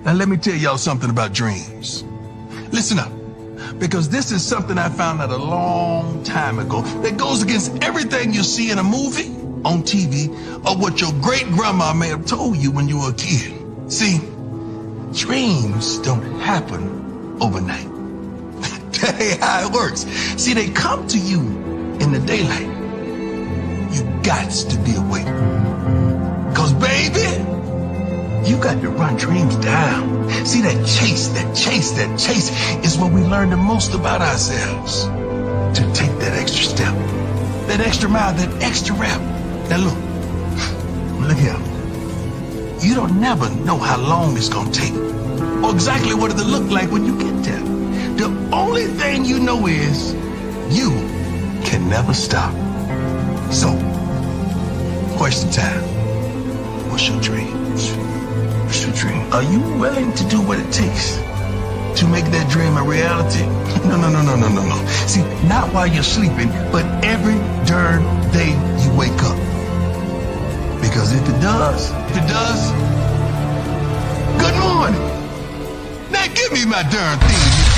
Now let me tell y'all something about dreams. Listen up, because this is something I found out a long time ago that goes against everything you see in a movie, on TV, or what your great-grandma may have told you when you were a kid. See, dreams don't happen overnight. That ain't how it works. See, they come to you in the daylight. You gots to be awake. Cause baby, you got to run dreams down. See, that chase is when we learn the most about ourselves. To take that extra step, that extra mile, that extra rep. Now look here. You don't never know how long it's gonna take or exactly what it'll look like when you get there. The only thing you know is you can never stop. So, question time. What's your dreams? What's your dream? Are you willing to do what it takes to make that dream a reality? No. See, not while you're sleeping, but every darn day you wake up. Because if it does, good morning. Now give me my darn theme.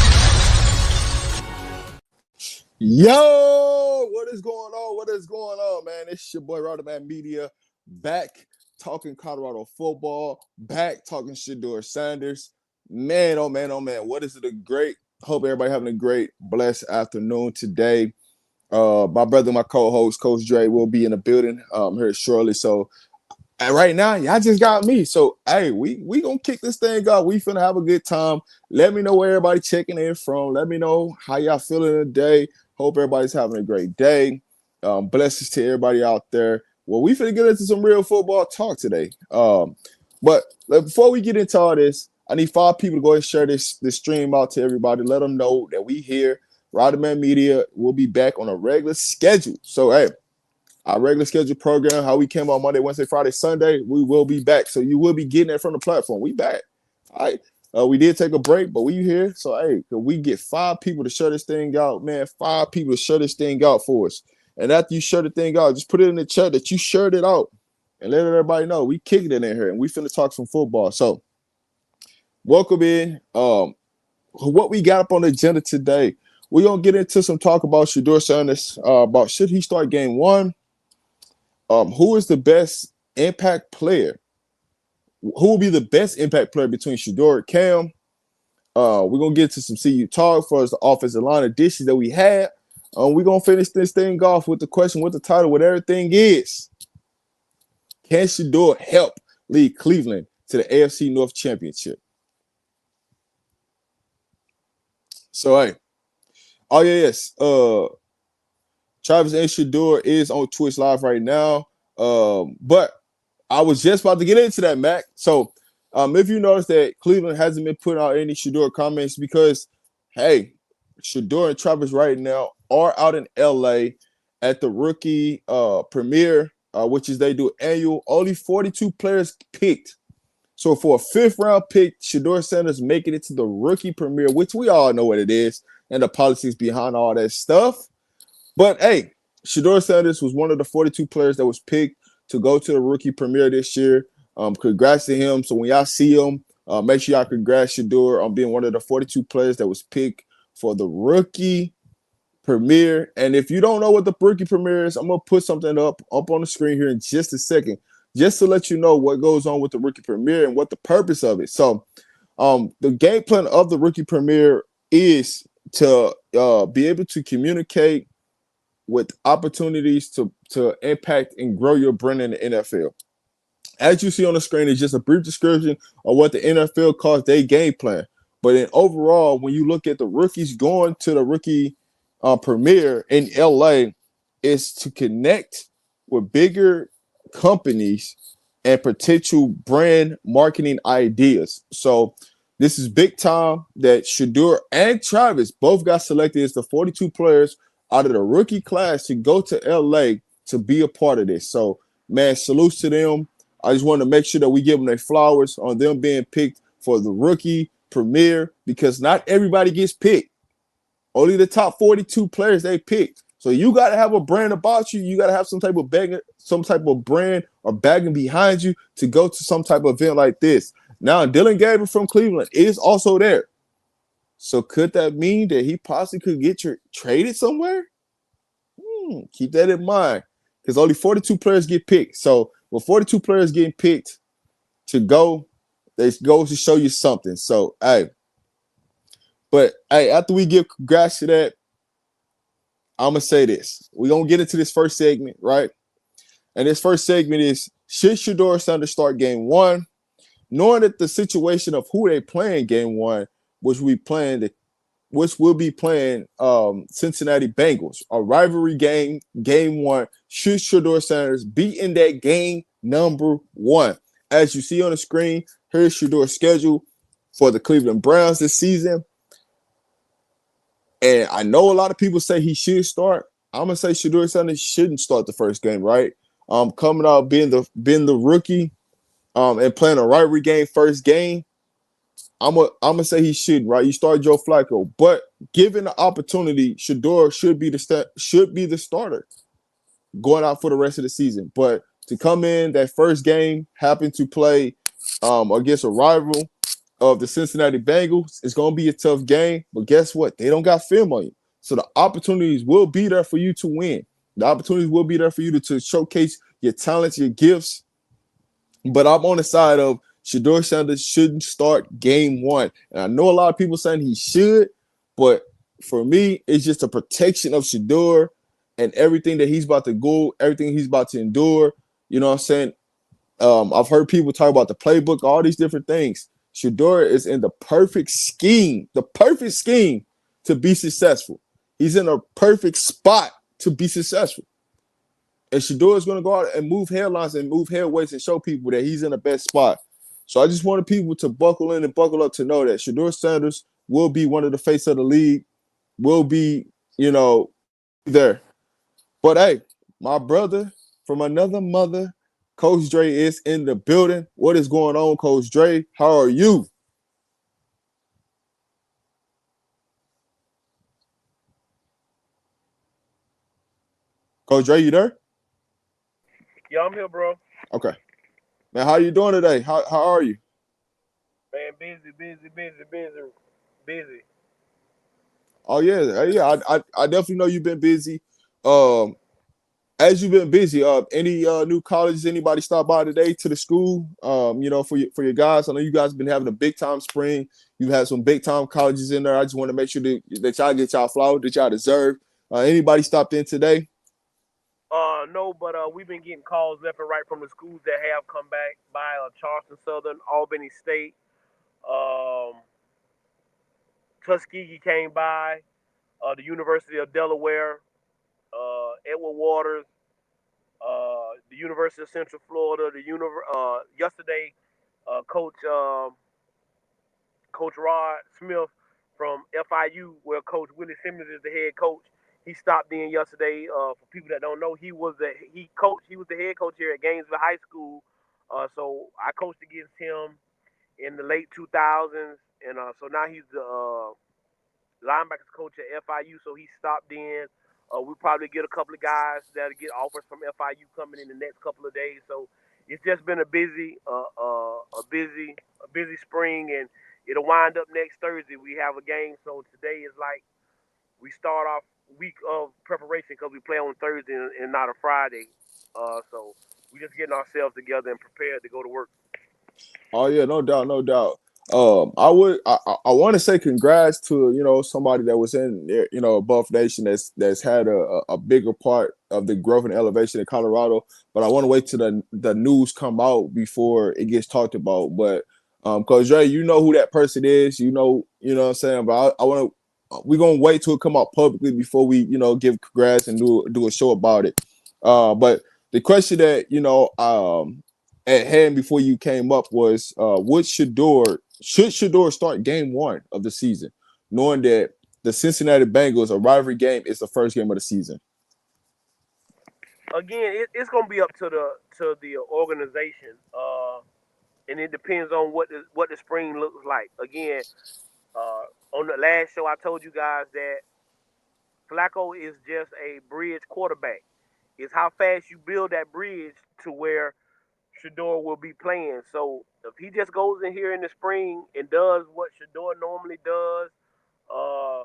Yo, what is going on? What is going on, man? It's your boy RobDaManMedia, back talking Colorado football, back talking Shedeur Sanders. Man, oh man, what is it a great, hope everybody having a great, blessed afternoon today. My brother, my co-host, Coach Dre, will be in the building here shortly. So right now, y'all just got me. So, hey, we going to kick this thing off. We finna have a good time. Let me know where everybody checking in from. Let me know how y'all feeling today. Hope everybody's having a great day. Blessings to everybody out there. Well, we finna get into some real football talk today. But before we get into all this, I need 5 people to go ahead and share this stream out to everybody. Let them know that we here. RobDaManMedia will be back on a regular schedule. So, hey, our regular schedule program, how we came on Monday, Wednesday, Friday, Sunday, we will be back. So you will be getting it from the platform. We back. All right. We did take a break, but we here. So, hey, can we get 5 people to share this thing out, man? 5 people to share this thing out for us. And after you share the thing out, just put it in the chat that you shared it out and let everybody know we kicking it in here and we finna talk some football. So, welcome in. What we got up on the agenda today, we're going to get into some talk about Shedeur Sanders, about should he start game 1? Who is the best impact player? Who will be the best impact player between Shedeur and Cam? We're going to get to some CU talk for the offensive line additions that we had. We're going to finish this thing off with the question, with the title, what everything is. Can Shedeur help lead Cleveland to the AFC North Championship? So, hey. Oh, yes. Travis and Shedeur is on Twitch Live right now. But I was just about to get into that, Mac. So if you notice that Cleveland hasn't been putting out any Shedeur comments because, hey, Shedeur and Travis right now are out in LA at the rookie premiere, which is they do annual. Only 42 players picked. So for a 5th round pick, Shedeur Sanders making it to the rookie premiere, which we all know what it is, and the politics behind all that stuff. But, hey, Shedeur Sanders was one of the 42 players that was picked to go to the rookie premiere this year. Congrats to him. So when y'all see him, make sure y'all congrats Shedeur on being one of the 42 players that was picked for the rookie premiere. And if you don't know what the rookie premiere is, I'm going to put something up on the screen here in just a second, just to let you know what goes on with the rookie premiere and what the purpose of it. So the game plan of the rookie premiere is to be able to communicate with opportunities to impact and grow your brand in the NFL. As you see on the screen, it's just a brief description of what the NFL calls their game plan. But in overall, when you look at the rookies going to the rookie premiere in LA, is to connect with bigger companies and potential brand marketing ideas. So this is big time that Shedeur and Travis both got selected as the 42 players out of the rookie class to go to LA to be a part of this. So, man, salutes to them. I just want to make sure that we give them their flowers on them being picked for the rookie premiere because not everybody gets picked. Only the top 42 players they picked. So you got to have a brand about you. You got to have some type of brand or bagging behind you to go to some type of event like this. Now, Dylan Gabriel from Cleveland is also there. So could that mean that he possibly could get traded somewhere? Keep that in mind. Because only 42 players get picked. So with 42 players getting picked to go, it goes to show you something. So, after we give congrats to that, I'm going to say this. We're going to get into this first segment, right? And this first segment is, should Shedeur Sanders start game one? Knowing that the situation of who they play in game one, which will be playing Cincinnati Bengals, a rivalry game, game one. Should Shedeur Sanders be in that game number one? As you see on the screen, here's Shedeur's schedule for the Cleveland Browns this season. And I know a lot of people say he should start. I'm gonna say Shedeur Sanders shouldn't start the first game, right? Coming out being the rookie, and playing a rivalry game first game. I'm gonna say he shouldn't, right? You start Joe Flacco, but given the opportunity, Shedeur should be the starter going out for the rest of the season. But to come in that first game, happen to play against a rival of the Cincinnati Bengals, it's gonna be a tough game. But guess what? They don't got film on you, so the opportunities will be there for you to win. The opportunities will be there for you to showcase your talents, your gifts. But I'm on the side of Shedeur Sanders shouldn't start game one. And I know a lot of people saying he should, but for me, it's just a protection of Shedeur and everything that he's about to go, everything he's about to endure. You know what I'm saying? I've heard people talk about the playbook, all these different things. Shedeur is in the perfect scheme to be successful. He's in a perfect spot to be successful. And Shedeur is going to go out and move headlines and move headweights and show people that he's in the best spot. So I just wanted people to buckle in and buckle up to know that Shedeur Sanders will be one of the face of the league, will be, there. But hey, my brother from another mother, Coach Dre is in the building. What is going on, Coach Dre? How are you? Coach Dre, you there? Yeah, I'm here, bro. Okay. Man, how you doing today? How are you? Man, busy. Oh yeah. I definitely know you've been busy. Um, as you've been busy, any new colleges? Anybody stop by today to the school? For your guys, I know you guys have been having a big time spring. You had some big time colleges in there. I just want to make sure that y'all get y'all flowers that y'all deserve. Anybody stopped in today? No, but we've been getting calls left and right from the schools that have come back by Charleston Southern, Albany State, um, Tuskegee came by, the University of Delaware, Edward Waters, the University of Central Florida. Yesterday, Coach Coach Rod Smith from FIU, where Coach Willie Simmons is the head coach. He stopped in yesterday. For people that don't know, he was the head coach here at Gainesville High School. So I coached against him in the late 2000s, and so now he's the linebackers coach at FIU. So he stopped in. We'll probably get a couple of guys that'll get offers from FIU coming in the next couple of days. So it's just been a busy spring, and it'll wind up next Thursday. We have a game, so today is like we start off week of preparation because we play on Thursday and not a Friday. So we just getting ourselves together and prepared to go to work. Oh yeah, no doubt, no doubt. I want to say congrats to somebody that was in Buff Nation that's had a bigger part of the growth and elevation in Colorado. But I want to wait till the news come out before it gets talked about. But Coach Dre, you know who that person is. You know what I'm saying. But I want to. We're gonna wait till it come out publicly before we give congrats and do a show about it. But the question that at hand before you came up was should Shedeur start game one of the season, knowing that the Cincinnati Bengals, a rivalry game, is the first game of the season? Again, it's gonna be up to the organization, and it depends on what the spring looks like. Again, on the last show, I told you guys that Flacco is just a bridge quarterback. It's how fast you build that bridge to where Shedeur will be playing. So if he just goes in here in the spring and does what Shedeur normally does, uh,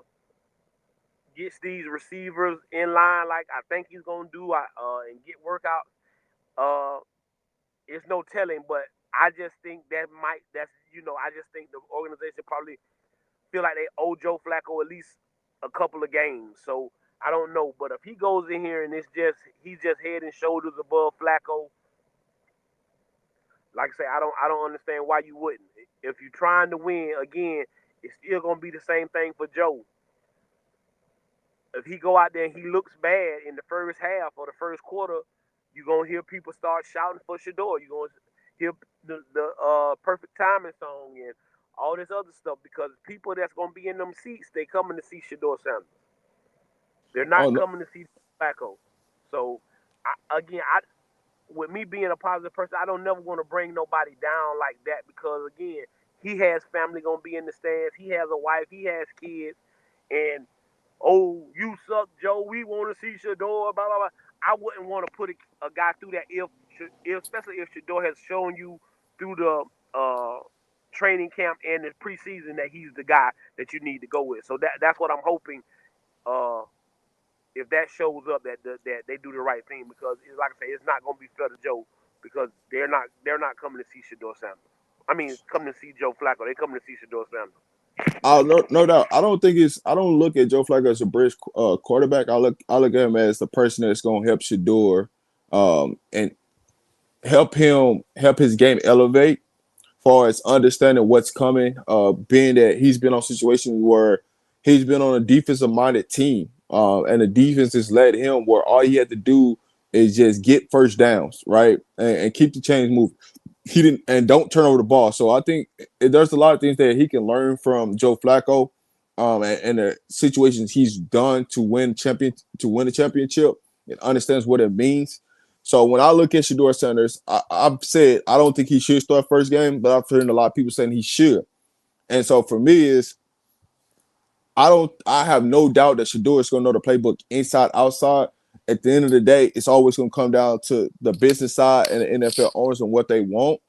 gets these receivers in line like I think he's gonna do, and get workouts, uh, it's no telling. But I just think I just think the organization probably feel like they owe Joe Flacco at least a couple of games. So I don't know, but if he goes in here and he's just head and shoulders above Flacco, like I say, I don't understand why you wouldn't. If you're trying to win again, it's still gonna be the same thing for Joe. If he go out there and he looks bad in the first half or the first quarter, you're gonna hear people start shouting for Shedeur. You're gonna hear the perfect timing song and all this other stuff because people that's gonna be in them seats, they coming to see Shedeur Sanders. They're Oh not no, coming to see Flacco. So again, with me being a positive person, I don't never want to bring nobody down like that because again, he has family gonna be in the stands. He has a wife. He has kids, and oh, you suck, Joe. We want to see Shedeur. Blah blah blah. I wouldn't want to put a guy through that especially if Shedeur has shown you through the training camp and the preseason that he's the guy that you need to go with. So that's what I'm hoping. Uh, if that shows up that they do the right thing because like I say, it's not going to be fair to Joe because they're not coming to see Shedeur Sanders. I mean, coming to see Joe Flacco. They're coming to see Shedeur Sanders. oh no doubt. I don't look at Joe Flacco as a bridge quarterback. I look at him as the person that's going to help Shedeur, and help his game elevate far as understanding what's coming, being that he's been on situations where he's been on a defensive minded team, and the defense has led him where all he had to do is just get first downs, right, and keep the chains moving. He didn't and don't turn over the ball. So I think there's a lot of things that he can learn from Joe Flacco, and the situations he's done to win a championship and understands what it means. So when I look at Shedeur Sanders, I've said I don't think he should start first game, but I've heard a lot of people saying he should. And so for me is I have no doubt that Shedeur is going to know the playbook inside outside. At the end of the day, it's always going to come down to the business side and the NFL owners and what they want,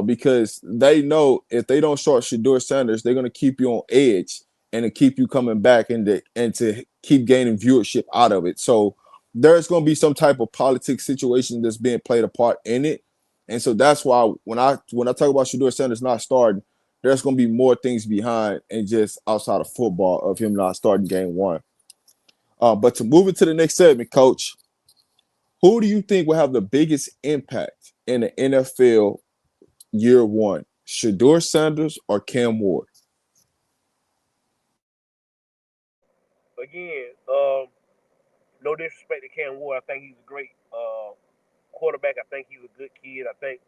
because they know if they don't start Shedeur Sanders, they're going to keep you on edge and to keep you coming back and to keep gaining viewership out of it. So there's going to be some type of politics situation that's being played a part in it. And so that's why when I talk about Shedeur Sanders not starting, there's going to be more things behind and just outside of football of him not starting game one. But to move into the next segment, Coach, who do you think will have the biggest impact in the NFL year one? Shedeur Sanders or Cam Ward? Again, no disrespect to Cam Ward. I think he's a great quarterback. I think he's a good kid. I think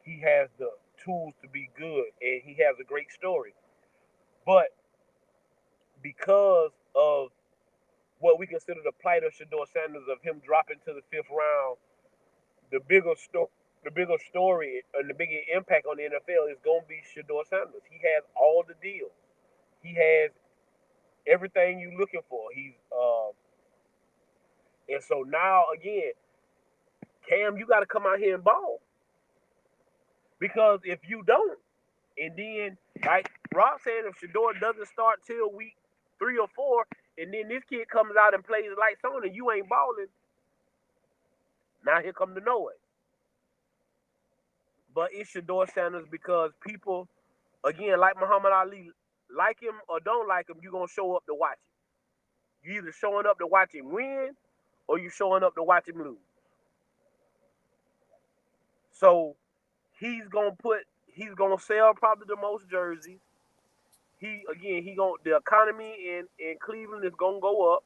he has the tools to be good, and he has a great story. But because of what we consider the plight of Shedeur Sanders, of him dropping to the fifth round, the bigger story and the bigger impact on the NFL is going to be Shedeur Sanders. He has all the deals. He has everything you're looking for. And so now again, Cam, you got to come out here and ball because if you don't, and then like Rob said, if Shedeur doesn't start till week 3 or 4, and then this kid comes out and plays lights on, and you ain't balling, now here come the noise. But it's Shedeur Sanders because people, again, like Muhammad Ali, like him or don't like him, you're going to show up to watch him. You either showing up to watch him win or you showing up to watch him lose. So he's gonna sell probably the most jerseys. The economy in Cleveland is gonna go up.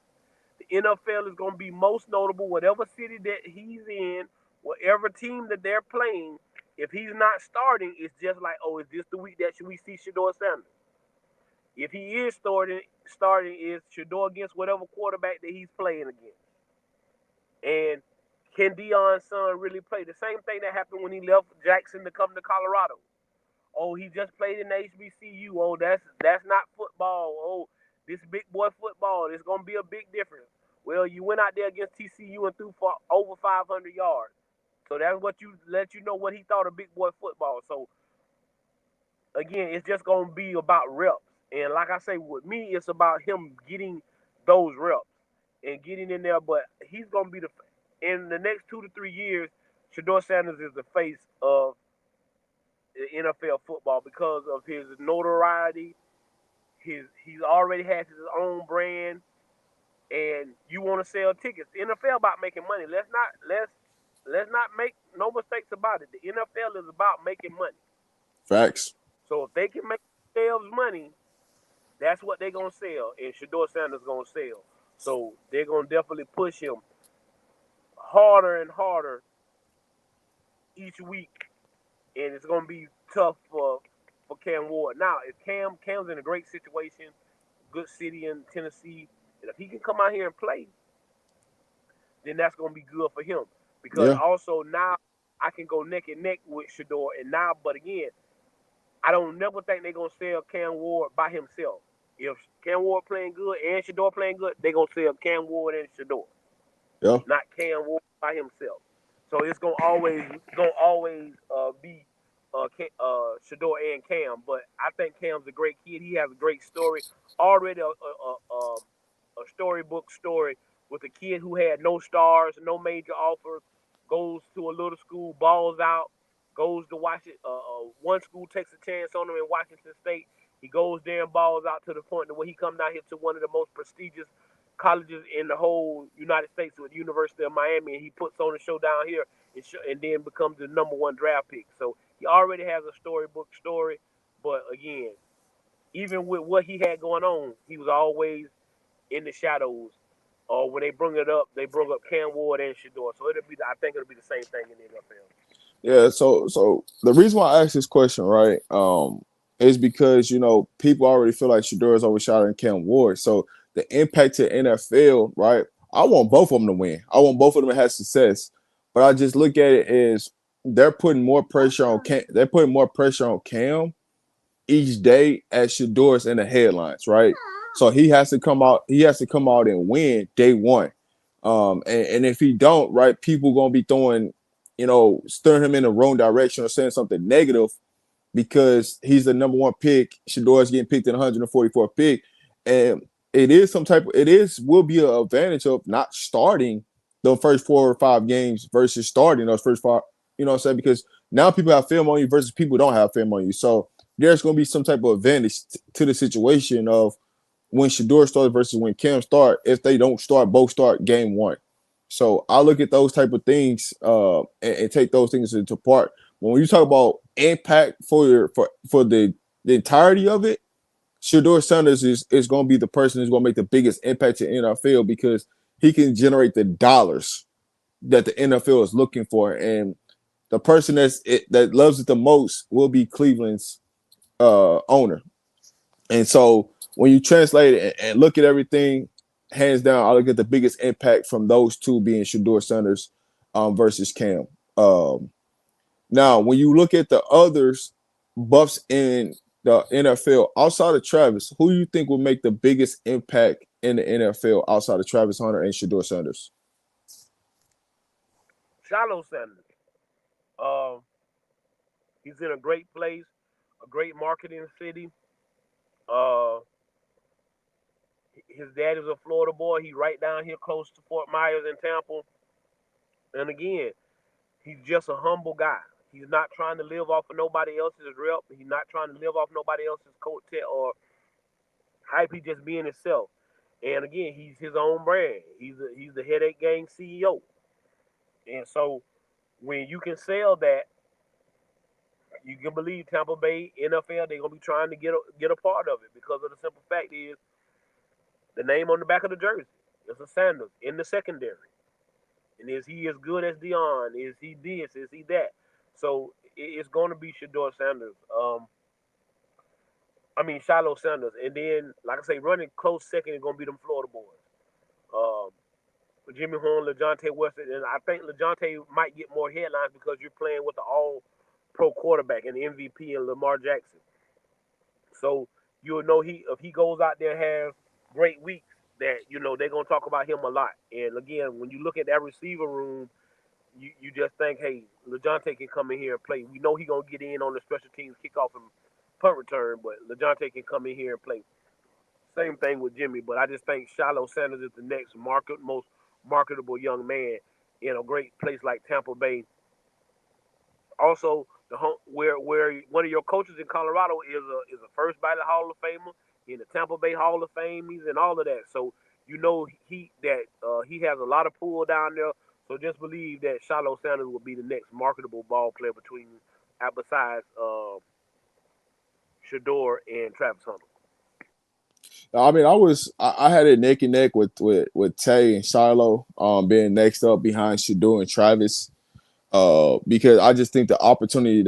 The NFL is gonna be most notable, whatever city that he's in, whatever team that they're playing. If he's not starting, it's just like, oh, is this the week that we see Shedeur Sanders? If he is starting is Shedeur against whatever quarterback that he's playing against. And can Deion's son really play? The same thing that happened when he left Jackson to come to Colorado. Oh, he just played in the HBCU. Oh, that's not football. Oh, this big boy football. It's gonna be a big difference. Well, you went out there against TCU and threw for over 500 yards. So that's what let you know what he thought of big boy football. So again, it's just gonna be about reps. And like I say, with me, it's about him getting those reps and getting in there. But he's gonna be in the next 2 to 3 years. Shedeur Sanders is the face of NFL football because of his notoriety. He's already has his own brand, and you want to sell tickets. The NFL about making money. Let's not make no mistakes about it. The NFL is about making money. Facts. So if they can make themselves money, that's what they're gonna sell, and Shedeur Sanders gonna sell. So they're gonna definitely push him harder and harder each week, and it's gonna be tough for Cam Ward. Now, if Cam's in a great situation, good city in Tennessee, and if he can come out here and play, then that's gonna be good for him. Because Yeah. also now I can go neck and neck with Shedeur, and now, but again, I don't never think they're gonna sell Cam Ward by himself. If Cam Ward playing good and Shedeur playing good, they're gonna sell Cam Ward and Shedeur, Yeah. not Cam Ward by himself. So it's gonna always be Shedeur and Cam. But I think Cam's a great kid. He has a great story. Already a storybook story with a kid who had no stars, no major offers, goes to a little school, balls out, goes to Washington. One school takes a chance on him in Washington State. He goes there and balls out to the point where he comes down here to one of the most prestigious colleges in the whole United States with the University of Miami, and he puts on a show down here and then becomes the #1 draft pick. So he already has a storybook story, but again, even with what he had going on, he was always in the shadows. Or when they bring it up, they bring up Cam Ward and Shedeur. So I think it'll be the same thing in the NFL. Yeah, so the reason why I asked this question, right, is because people already feel like Shador is overshadowing Cam Ward. So the impact to NFL, right? I want both of them to win. I want both of them to have success. But I just look at it as they're putting more pressure on Cam. They're putting more pressure on Cam each day as Shador's in the headlines, right? So he has to come out. He has to come out and win day one. And if he don't, right, people gonna be throwing, steering him in the wrong direction or saying something negative because he's the #1 pick. Shador's getting picked in 144th pick, and it will be an advantage of not starting the first 4 or 5 games versus starting those first five. You know what I'm saying? Because now people have film on you versus people don't have film on you. So there's going to be some type of advantage to the situation of when Shedeur starts versus when Cam start. If they don't start, both start game one. So I look at those type of things and take those things into part. When you talk about impact for the entirety of it, Shedeur Sanders is going to be the person who's going to make the biggest impact to NFL because he can generate the dollars that the NFL is looking for, and the person that loves it the most will be Cleveland's owner. And so when you translate it and look at everything, hands down, I look at the biggest impact from those two being Shedeur Sanders versus Cam. Now, when you look at the others buffs in the NFL outside of Travis, who do you think will make the biggest impact in the NFL outside of Travis Hunter and Shedeur Sanders? Shiloh Sanders. Um, he's in a great place, a great marketing city. Uh, his dad is a Florida boy. He right down here close to Fort Myers in Tampa. And again, he's just a humble guy. He's not trying to live off of nobody else's rep. He's not trying to live off nobody else's coattail or hype. He's just being himself. And again, he's his own brand. He's the Headache Gang CEO. And so when you can sell that, you can believe Tampa Bay NFL they're gonna be trying to get a part of it because of the simple fact is the name on the back of the jersey. It's a Sanders in the secondary. And is he as good as Dion? Is he this? Is he that? So it's going to be Shedeur Sanders. Shiloh Sanders. And then, like I say, running close second is going to be them Florida boys. Um, Jimmy Horn, LeJounte Weston. And I think LeJounte might get more headlines because you're playing with the all-pro quarterback and the MVP and Lamar Jackson. So you'll know if he goes out there and has great weeks, that they're gonna talk about him a lot. And again, when you look at that receiver room, you just think, hey, LeJohntay can come in here and play. We know he gonna get in on the special teams kickoff and punt return, but LeJohntay can come in here and play. Same thing with Jimmy, but I just think Shiloh Sanders is the next most marketable young man in a great place like Tampa Bay. Also, the home, where one of your coaches in Colorado is a first ballot Hall of Famer in the Tampa Bay Hall of Fame. He's in all of that, so you know he has a lot of pull down there. So just believe that Shiloh Sanders will be the next marketable ball player besides Shedeur and Travis Hunter. I mean, I had it neck and neck with Tay and Shiloh being next up behind Shedeur and Travis. Because I just think the opportunity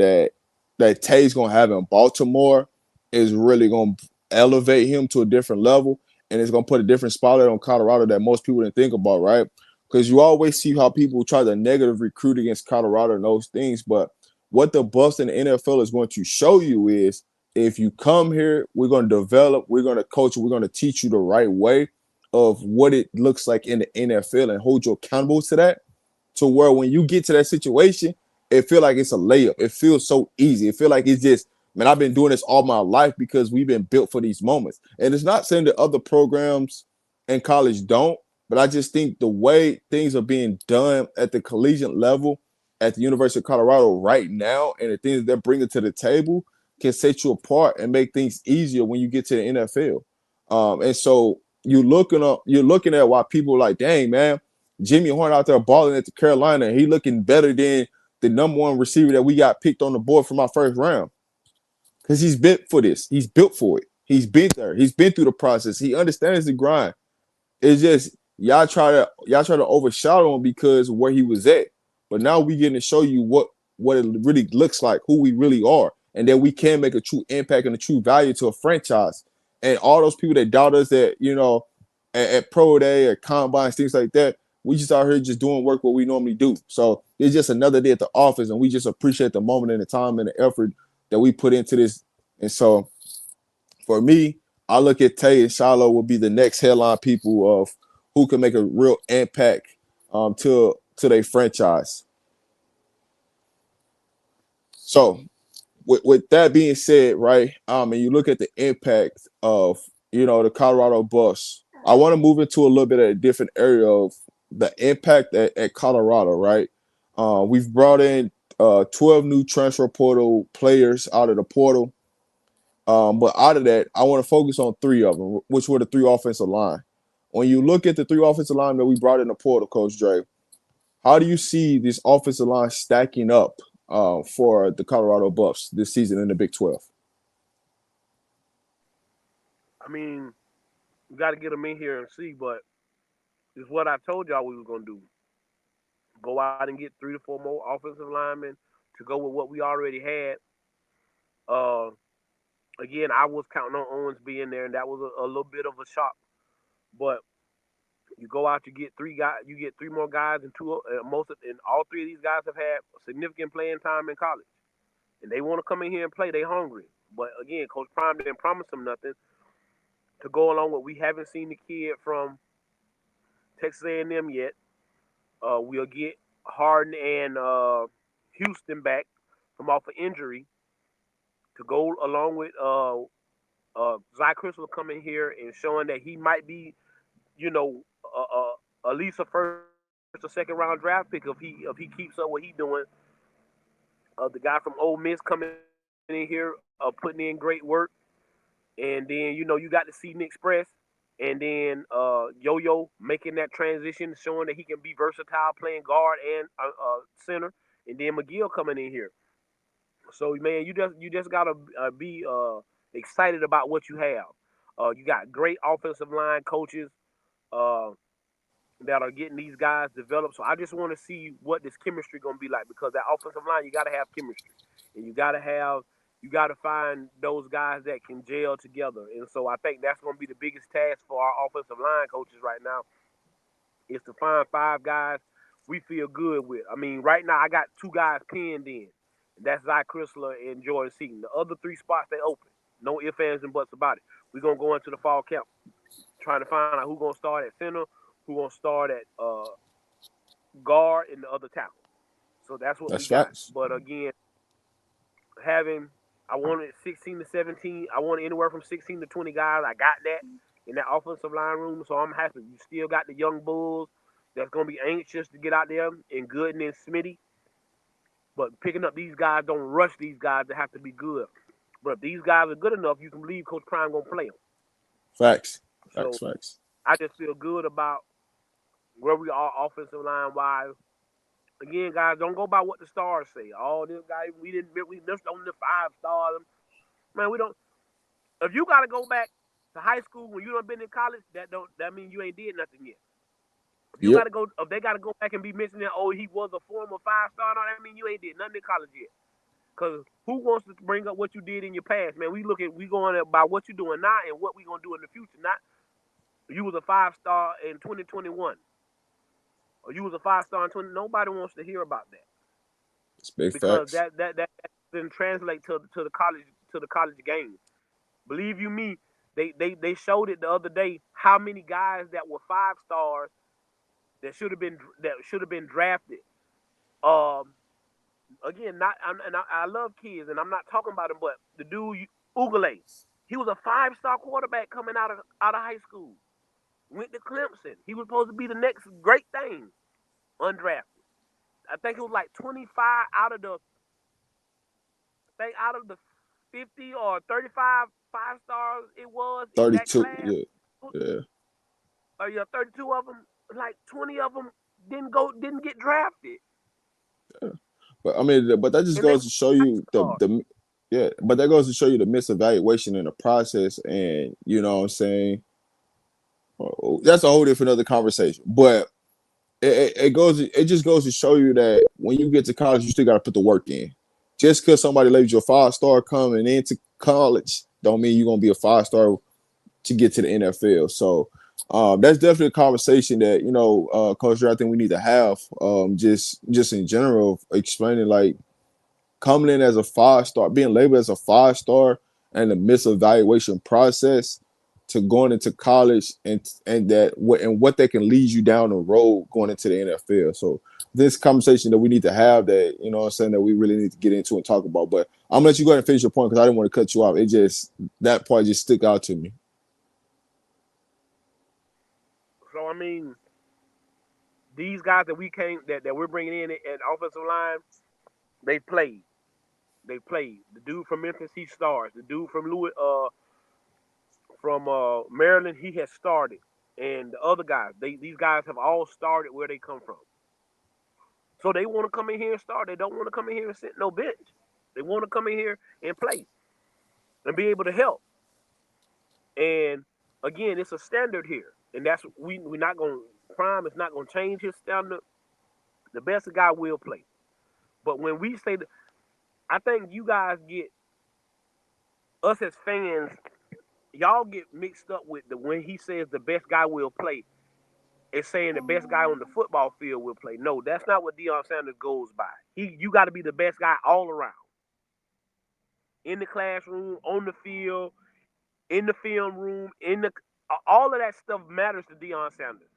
that Tay's gonna have in Baltimore is really gonna elevate him to a different level, and it's gonna put a different spotlight on Colorado that most people didn't think about, right? Because you always see how people try to negative recruit against Colorado and those things, but what the Buffs and the NFL is going to show you is if you come here, we're going to develop, we're going to coach, we're going to teach you the right way of what it looks like in the NFL and hold you accountable to that to where when you get to that situation, it feel like it's a layup. It feels so easy. It feel like it's just, man, I've been doing this all my life because we've been built for these moments. And it's not saying that other programs in college don't, but I just think the way things are being done at the collegiate level at the University of Colorado right now and the things they're bringing to the table can set you apart and make things easier when you get to the NFL. And so you're looking at why people are like, dang, man, Jimmy Horn out there balling at the Carolina. He looking better than the number one receiver that we got picked on the board from our first round. Because he's built for this. He's built for it. He's been there. He's been through the process. He understands the grind. It's just y'all try to overshadow him because of where he was at. But now we getting to show you what it really looks like, who we really are, and that we can make a true impact and a true value to a franchise. And all those people that doubt us that, at Pro Day or combines, things like that, we just out here just doing work what we normally do. So it's just another day at the office, and we just appreciate the moment and the time and the effort that we put into this. And so for me, I look at Tay and Shiloh will be the next headline people of who can make a real impact to their franchise. So with that being said, right, and you look at the impact of the Colorado Buffs, I want to move into a little bit of a different area of the impact at Colorado, right? We've brought in 12 new transfer portal players out of the portal. But out of that, I want to focus on three of them, which were the three offensive line. When you look at the three offensive line that we brought in the portal, Coach Dre, how do you see this offensive line stacking up for the Colorado Buffs this season in the Big 12? I mean, we got to get them in here and see, but it's what I told y'all we was gonna do. Go out and get 3 to 4 more offensive linemen to go with what we already had. Uh, Again, I was counting on Owens being there, and that was a little bit of a shock. But you go out, you get 3 guys, you get 3 more guys, and and all 3 of these guys have had significant playing time in college, and they want to come in here and play. They hungry, but again, Coach Prime didn't promise them nothing to go along with. We haven't seen the kid from Texas A&M yet. We'll get Harden and Houston back from off of injury to go along with Zy Crystal coming here and showing that he might be, you know, at least a first or second round draft pick if he keeps up what he's doing. The guy from Ole Miss coming in here, putting in great work, and then you got to see Nick Express, and then Yo-Yo making that transition, showing that he can be versatile, playing guard and center, and then McGill coming in here. So man, you just gotta be excited about what you have. You got great offensive line coaches uh, that are getting these guys developed. So I just want to see what this chemistry gonna be like because that offensive line you gotta have chemistry, and you gotta find those guys that can gel together. And so I think that's gonna be the biggest task for our offensive line coaches right now is to find 5 guys we feel good with. I mean, right now I got 2 guys pinned in. That's Zy Chrysler and Jordan Seaton. The other 3 spots they open. No ifs, ands, and buts about it. We're gonna go into the fall camp trying to find out who's gonna start at center, who's gonna start at guard, and the other tackle. So that's what we That's got. facts. But again, I wanted 16 to 17. I wanted anywhere from 16 to 20 guys. I got that in that offensive line room, so I'm happy. You still got the young bulls that's gonna be anxious to get out there and Gooden and Smitty. But picking up these guys, don't rush these guys to have to be good. But if these guys are good enough, you can believe Coach Prime gonna play them. Facts. So Facts. I just feel good about where we are offensive line wise. Again, guys, don't go by what the stars say. All this guys, we missed on the 5 stars. Man, we don't. If you got to go back to high school when you done been in college, that mean you ain't did nothing yet. If you got Yep. to go, if they got to go back and be mentioning, oh, he was a former 5 star, no, that mean you ain't did nothing in college yet. Cause who wants to bring up what you did in your past, man? We going by what you're doing now and what we gonna do in the future. Not you was a 5 star in 2021, or you was a 5 star in 20. Nobody wants to hear about that It's big because facts. that didn't translate to the college game. Believe you me, they showed it the other day how many guys that were 5 stars that should have been drafted. Um, again, I love kids, and I'm not talking about him, but the dude Ugale, he was a 5 star quarterback coming out of high school. Went to Clemson. He was supposed to be the next great thing. Undrafted. I think it was like 25 out of the 50 or 35 5 stars it was in that 32. class. Yeah. Yeah. Or yeah, 32 of them, like 20 of them didn't get drafted, But I mean, but that just and they goes were to show five you stars. the yeah, but that goes to show you the misevaluation in the process, and you know what I'm saying. That's a whole different other conversation. But it just goes to show you that when you get to college, you still got to put the work in. Just because somebody labels you a 5 star coming into college, don't mean you're gonna be a 5 star to get to the NFL. So that's definitely a conversation that Coach, I think we need to have. Just in general, explaining like coming in as a 5 star, being labeled as a 5 star, and the misevaluation process to going into college and what that can lead you down the road going into the NFL. So this conversation that we need to have that, you know what I'm saying, that we really need to get into and talk about. But I'm gonna let you go ahead and finish your point because I didn't want to cut you off. It just that part just stuck out to me. So I mean, these guys that we're bringing in at offensive line, they played. They played. The dude from Memphis, he stars. The dude from Maryland, he has started. And the other guys, these guys have all started where they come from. So they want to come in here and start. They don't want to come in here and sit no bench. They want to come in here and play and be able to help. And again, it's a standard here, and that's we're not going to Prime is not going to change his standard. The best guy will play. But when we say that, I think you guys get us as fans, y'all get mixed up with the when he says the best guy will play. It's saying the best guy on the football field will play. No, that's not what Deion Sanders goes by. You got to be the best guy all around. In the classroom, on the field, in the film room, all of that stuff matters to Deion Sanders.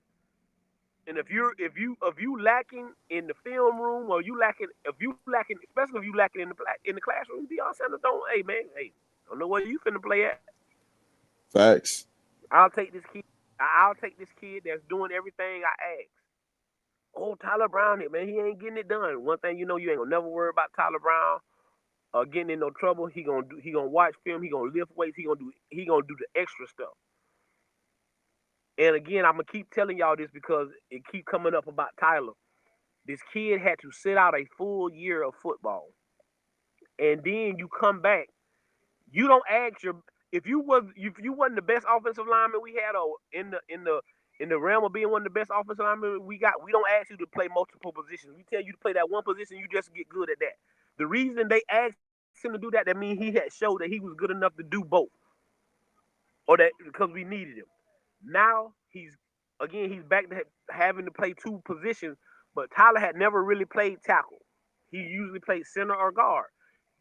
And if you lacking in the film room, or if you lacking, especially if you lacking in the classroom, Deion Sanders don't. Hey man, hey, don't know where you finna play at. Facts. I'll take this kid. I'll take this kid that's doing everything I ask. Oh, Tyler Brown, man, he ain't getting it done. One thing you ain't gonna never worry about Tyler Brown getting in no trouble. He gonna watch film. He gonna lift weights. He gonna do the extra stuff. And again, I'm gonna keep telling y'all this because it keep coming up about Tyler. This kid had to sit out a full year of football, and then you come back. You don't ask your if you wasn't the best offensive lineman we had, or in the realm of being one of the best offensive linemen we got. We don't ask you to play multiple positions. We tell you to play that one position. You just get good at that. The reason they asked him to do that means he had showed that he was good enough to do both, or that because we needed him. Now he's back to having to play two positions, but Tyler had never really played tackle. He usually played center or guard.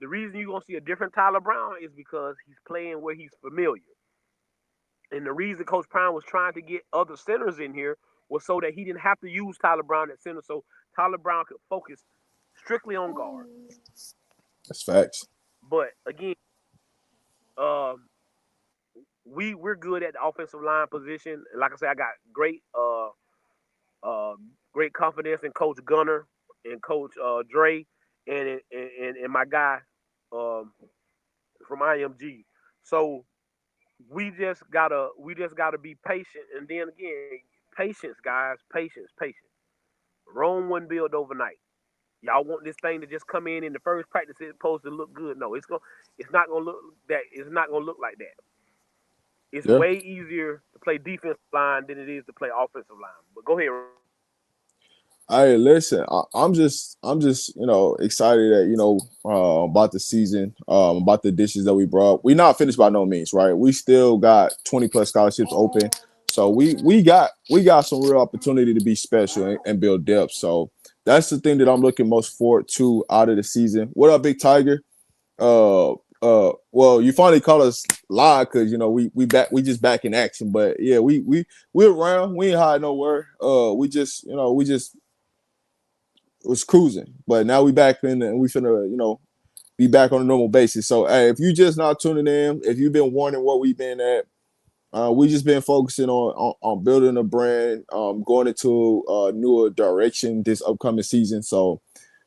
The reason you're gonna see a different Tyler Brown is because he's playing where he's familiar. And the reason Coach Prime was trying to get other centers in here was so that he didn't have to use Tyler Brown at center, so Tyler Brown could focus strictly on guard. That's facts. But again, um, we're good at the offensive line position. Like I said, I got uh great confidence in Coach Gunner and Coach Dre and my guy um, from IMG. So we just gotta be patient. And then again, patience, guys, patience. Rome wasn't built overnight. Y'all want this thing to just come in the first practice it's supposed to look good. No, it's not gonna look that it's not gonna look like that. It's Yeah. way easier to play defensive line than it is to play offensive line. But go ahead. Hey, listen, I'm just, excited that, about the season, about the dishes that we brought. We're not finished by no means, right? We still got 20 plus scholarships open. So we got some real opportunity to be special and build depth. So that's the thing that I'm looking most forward to out of the season. What up, Big Tiger? Well, you finally caught us live because we just back in action. But yeah, we're around. We ain't hide nowhere. We just was cruising, but now we back in and we finna, be back on a normal basis. So, hey, if you just not tuning in, if you've been wondering what we've been at, we just been focusing on building a brand, going into a newer direction this upcoming season. So,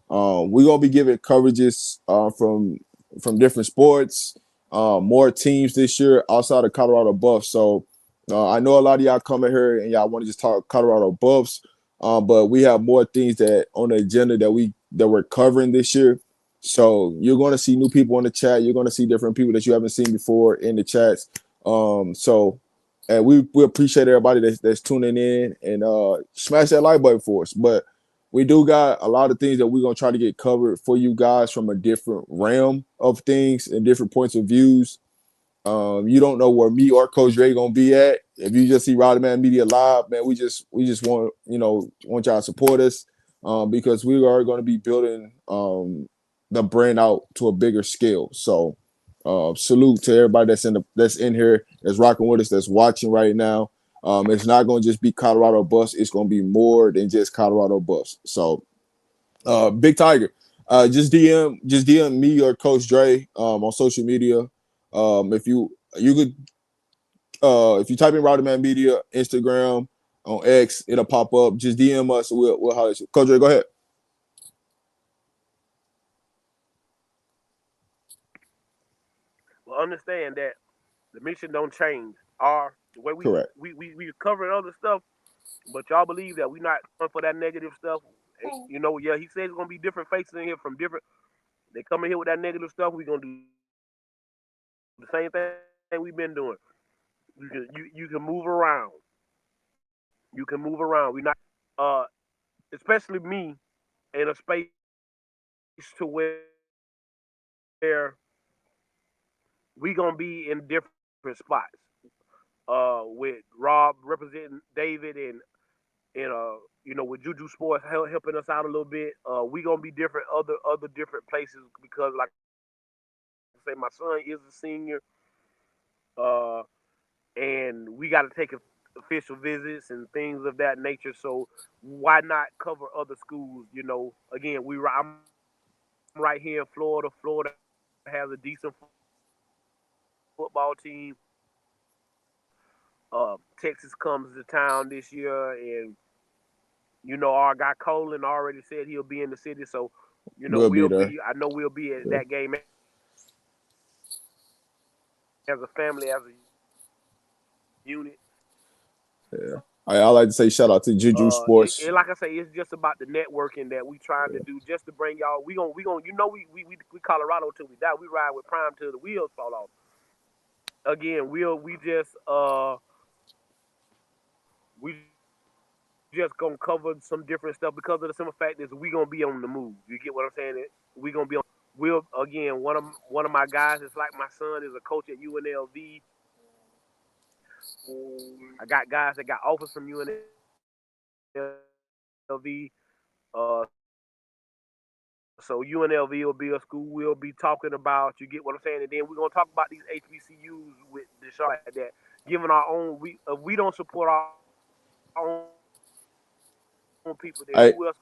we're gonna be giving coverages from different sports, more teams this year outside of Colorado Buffs. So I know a lot of y'all coming here and y'all want to just talk Colorado Buffs, but we have more things that on the agenda that we're covering this year. So you're going to see new people in the chat. You're going to see different people that you haven't seen before in the chats. So and we appreciate everybody that's tuning in and smash that like button for us. But we do got a lot of things that we're gonna try to get covered for you guys from a different realm of things and different points of views. You don't know where me or Coach Dre gonna be at. If you just see RobDaManMedia live, man, we just want y'all to support us because we are going to be building the brand out to a bigger scale. So salute to everybody that's in here, that's rocking with us, that's watching right now. It's not going to just be Colorado Buffs. It's going to be more than just Colorado Buffs. So, Big Tiger, just DM me or Coach Dre on social media. If you could if you type in Rowdyman Media, Instagram, on X, it'll pop up. Just DM us. We'll holler at you. Coach Dre, go ahead. Well, understand that the mission don't change. Our the way we Correct. we we we covering other stuff, but y'all believe that we not going for that negative stuff. Yeah, he said it's gonna be different faces in here from different. They come in here with that negative stuff. We gonna do the same thing we've been doing. You can move around. You can move around. We not uh especially me in a space to where we gonna be in different spots. With Rob representing David and with Juju Sports helping us out a little bit. We gonna be different other different places because like I say, my son is a senior, uh, and we got to take official visits and things of that nature. So why not cover other schools? Again, I'm right here in Florida. Florida has a decent football team. Texas comes to town this year, and our guy Colin already said he'll be in the city. So We'll be I there. know we'll be at that Yeah. game as a family, as a unit. Yeah. I like to say shout out to Juju And like I Sports. say, it's just about the networking that we trying to do, just to bring y'all. We Colorado till we die. We ride with Prime till the wheels fall off. Again, we just gonna cover some different stuff because of the simple fact is we gonna be on the move. You get what I'm saying? We gonna be on. We'll again one of my guys is like my son is a coach at UNLV. I got guys that got offers from UNLV. So UNLV will be a school we'll be talking about. You get what I'm saying? And then we're gonna talk about these HBCUs with Deshaun like that. Giving our own. We don't support our own people. Then who else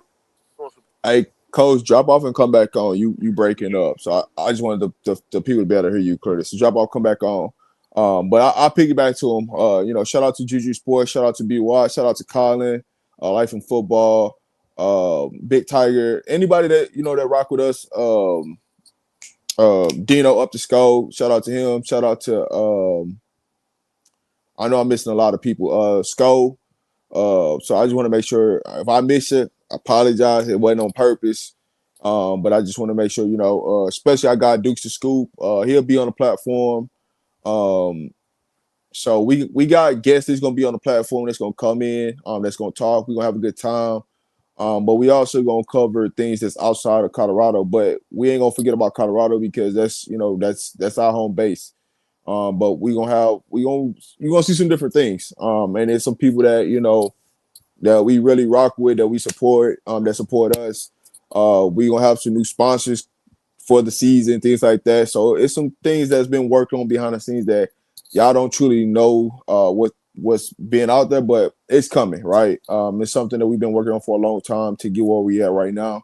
gonna support us? I Coach, drop off and come back on. You breaking up. So I just wanted the people to be able to hear you, Curtis. So drop off, come back on. But I'll piggyback to him. Shout out to Juju Sports, shout out to BY, shout out to Colin, Life in Football, Big Tiger, anybody that that rock with us. Dino up the skull, shout out to him. Shout out to I know I'm missing a lot of people. Skull. So I just want to make sure if I miss it, I apologize. It wasn't on purpose. But I just want to make sure, especially I got Dukes to Scoop. He'll be on the platform. So we got guests that's gonna be on the platform that's gonna come in, that's gonna talk. We're gonna have a good time. But we also gonna cover things that's outside of Colorado. But we ain't gonna forget about Colorado because that's our home base. But you're gonna see some different things. And there's some people that we really rock with, that we support, that support us. We gonna have some new sponsors for the season, things like that. So it's some things that's been worked on behind the scenes that y'all don't truly know what's being out there, but it's coming, right? It's something that we've been working on for a long time to get where we at right now.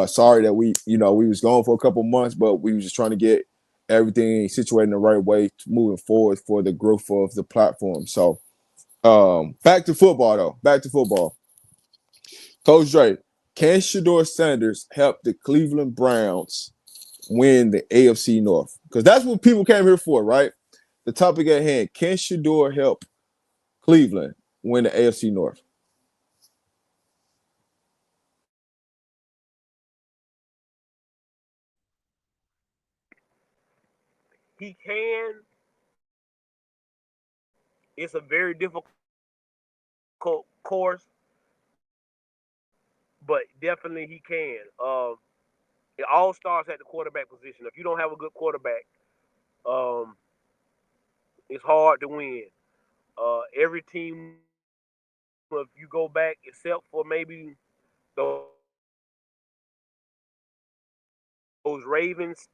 Sorry that we was gone for a couple months, but we was just trying to get everything situated in the right way moving forward for the growth of the platform. So back to football though. Back to football. Coach Dre, can Shedeur Sanders help the Cleveland Browns win the AFC North? Because that's what people came here for, right? The topic at hand. Can Shedeur help Cleveland win the AFC North? He can. It's a very difficult course, but definitely he can. It all starts at the quarterback position. If you don't have a good quarterback, um, it's hard to win. Every team, if you go back, except for maybe those Ravens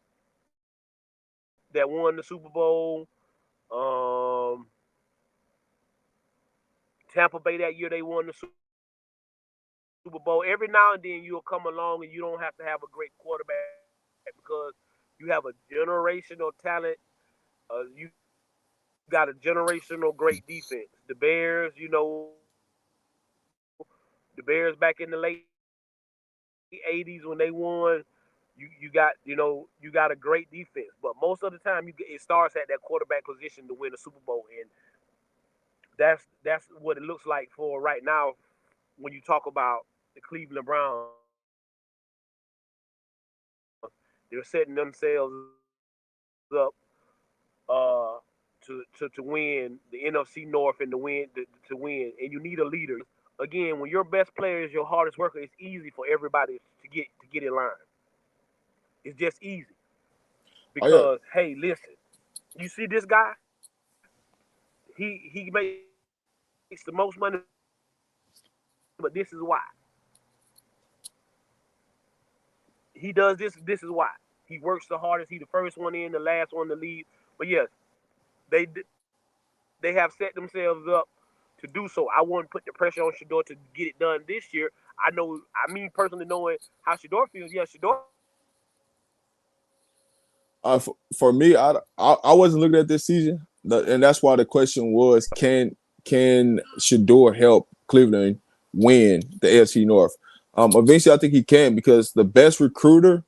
that won the Super Bowl, um, Tampa Bay that year they won the Super Bowl. Every now and then you'll come along and you don't have to have a great quarterback because you have a generational talent. You got a generational great defense. The Bears, the Bears back in the late '80s when they won, you got a great defense. But most of the time, it starts at that quarterback position to win a Super Bowl, and that's what it looks like for right now when you talk about the Cleveland Browns. They're setting themselves up to win the NFC North and to win, and you need a leader. Again, when your best player is your hardest worker, it's easy for everybody to get in line. It's just easy Oh yeah. because hey, listen, you see this guy, he makes the most money, but this is why he does this. This is why he works the hardest. He the first one in, the last one to leave. But yes, they they have set themselves up to do so. I wouldn't put the pressure on Shedeur to get it done this year. I mean personally knowing how Shedeur feels, yeah, Shedeur. For me, I wasn't looking at this season, and that's why the question was, can Shedeur help Cleveland win the AFC North? Eventually, I think he can because the best recruiter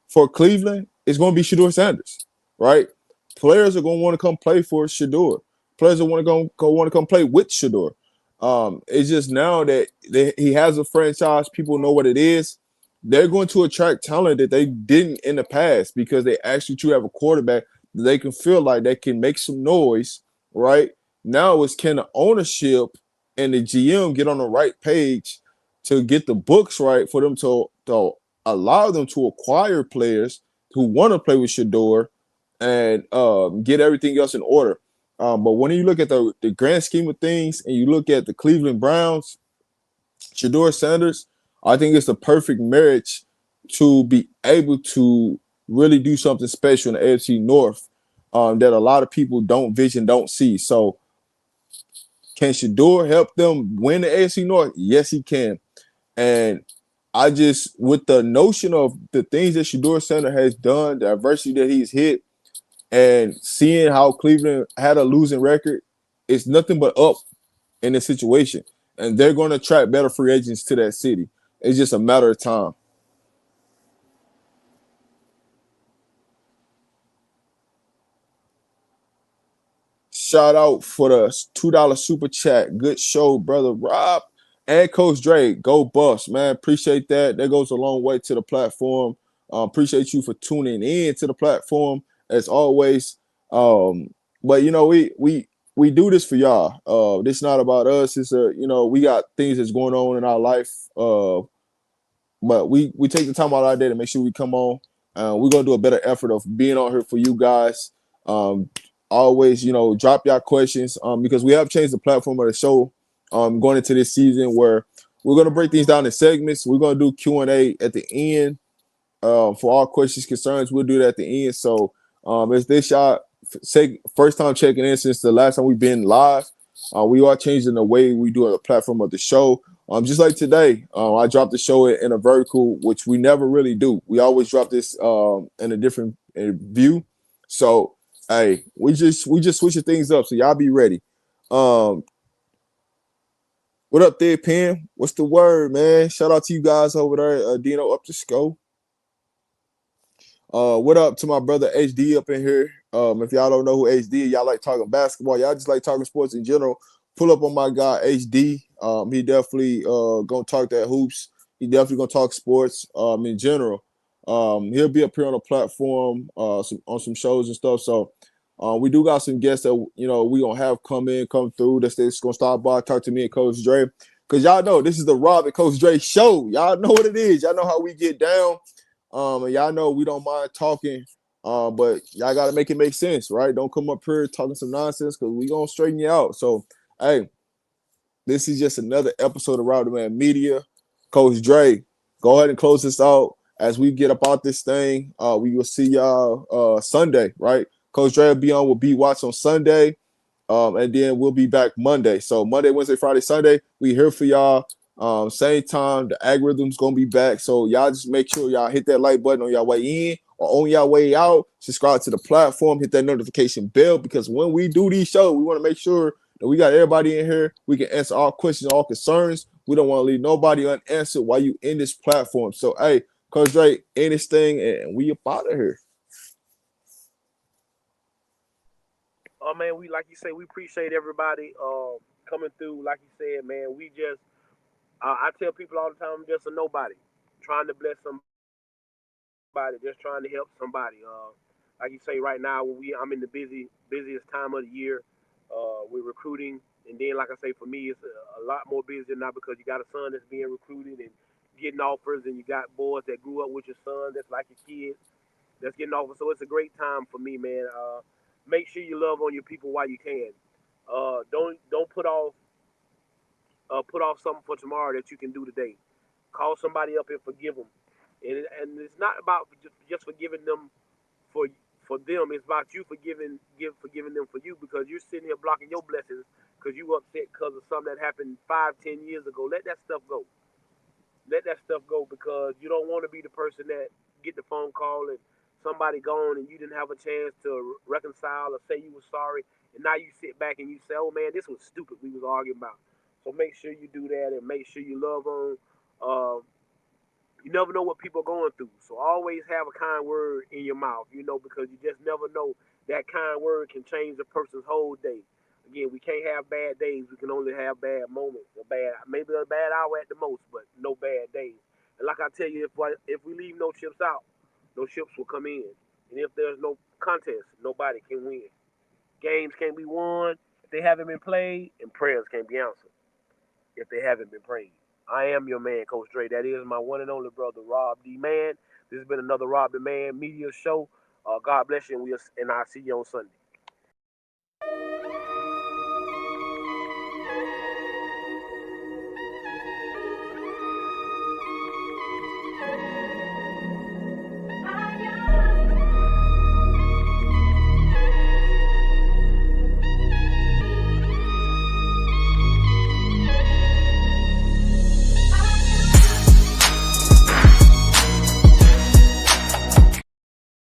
for Cleveland is going to be Shedeur Sanders, right? Players are going to want to come play for Shedeur. Players are want to come play with Shedeur. It's just now that he has a franchise, people know what it is. They're going to attract talent that they didn't in the past because they actually do have a quarterback that they can feel like they can make some noise, right? Now it's can the ownership and the GM get on the right page to get the books right for them to allow them to acquire players who want to play with Shedeur and get everything else in order. But when you look at the grand scheme of things and you look at the Cleveland Browns, Shedeur Sanders, I think it's the perfect marriage to be able to really do something special in the AFC North that a lot of people don't see. So can Shedeur help them win the AFC North? Yes, he can. And I just, with the notion of the things that Shedeur Center has done, the adversity that he's hit, and seeing how Cleveland had a losing record, it's nothing but up in this situation. And they're going to attract better free agents to that city. It's just a matter of time. Shout out for the $2 super chat. Good show, brother Rob and Coach Dre. Go Buffs, man. Appreciate that. That goes a long way to the platform. Appreciate you for tuning in to the platform as always. But you know, we do this for y'all. This not about us. It's we got things that's going on in our life. But we take the time out of our day to make sure we come on. We're gonna do a better effort of being on here for you guys. Um, Always, drop your questions because we have changed the platform of the show going into this season where we're gonna break things down in segments. We're gonna do Q&A at the end for all questions, concerns. We'll do that at the end. So it's this y'all first time checking in since the last time we've been live. We are changing the way we do the platform of the show. Just like today, I dropped the show in a vertical, which we never really do. We always drop this in a different view. So hey, we just switching things up. So y'all be ready. Um, what up there, Pen? What's the word, man? Shout out to you guys over there, Dino up to scope. What up to my brother HD up in here? If y'all don't know who HD, y'all like talking basketball, y'all just like talking sports in general. Pull up on my guy HD. He definitely gonna talk that hoops. He definitely gonna talk sports in general. He'll be up here on the platform on some shows and stuff. So we do got some guests that we gonna have come through. That's gonna stop by, talk to me and Coach Dre. Cause y'all know this is the Rob and Coach Dre show. Y'all know what it is. Y'all know how we get down. And y'all know we don't mind talking, but y'all gotta make it make sense, right? Don't come up here talking some nonsense because we gonna straighten you out. So, hey, this is just another episode of RobDaManMedia. Coach Dre, go ahead and close this out as we get up out this thing. We will see y'all Sunday, right? Coach Dre will be on with B Watts on Sunday. And then we'll be back Monday. So Monday, Wednesday, Friday, Sunday, we here for y'all. Same time, the algorithm's gonna be back. So y'all just make sure y'all hit that like button on your way in or on your way out. Subscribe to the platform, hit that notification bell because when we do these shows, we want to make sure that we got everybody in here. We can answer all questions, all concerns. We don't want to leave nobody unanswered while you in this platform. So hey, Coach Dre, in this thing, and we up out of here. Oh man, we like you say, we appreciate everybody coming through. Like you said, man, we just I tell people all the time, I'm just a nobody, trying to bless somebody, just trying to help somebody. Like you say, right now, I'm in the busiest time of the year. We're recruiting, and then like I say, for me, it's a lot more busy now because you got a son that's being recruited and getting offers, and you got boys that grew up with your son that's like your kids that's getting offers. So it's a great time for me, man. Make sure you love on your people while you can. Don't put off something for tomorrow that you can do today. Call somebody up and forgive them. And it's not about just forgiving them for for them. It's about you forgiving them for you because you're sitting here blocking your blessings because you upset because of something that happened 5, 10 years ago. Let that stuff go. Let that stuff go because you don't want to be the person that get the phone call and somebody gone and you didn't have a chance to reconcile or say you were sorry, and now you sit back and you say, "Oh man, this was stupid. We was arguing about." So make sure you do that and make sure you love on. Uh, you never know what people are going through, so always have a kind word in your mouth. Because you just never know that kind word can change a person's whole day. Again, we can't have bad days. We can only have bad moments, or maybe a bad hour at the most, but no bad days. And like I tell you, if we leave no chips out, no chips will come in. And if there's no contest, nobody can win. Games can't be won if they haven't been played, and prayers can't be answered if they haven't been prayed. I am your man, Coach Dre. That is my one and only brother, Rob D. Man. This has been another Rob the Man Media show. God bless you, and I'll see you on Sunday.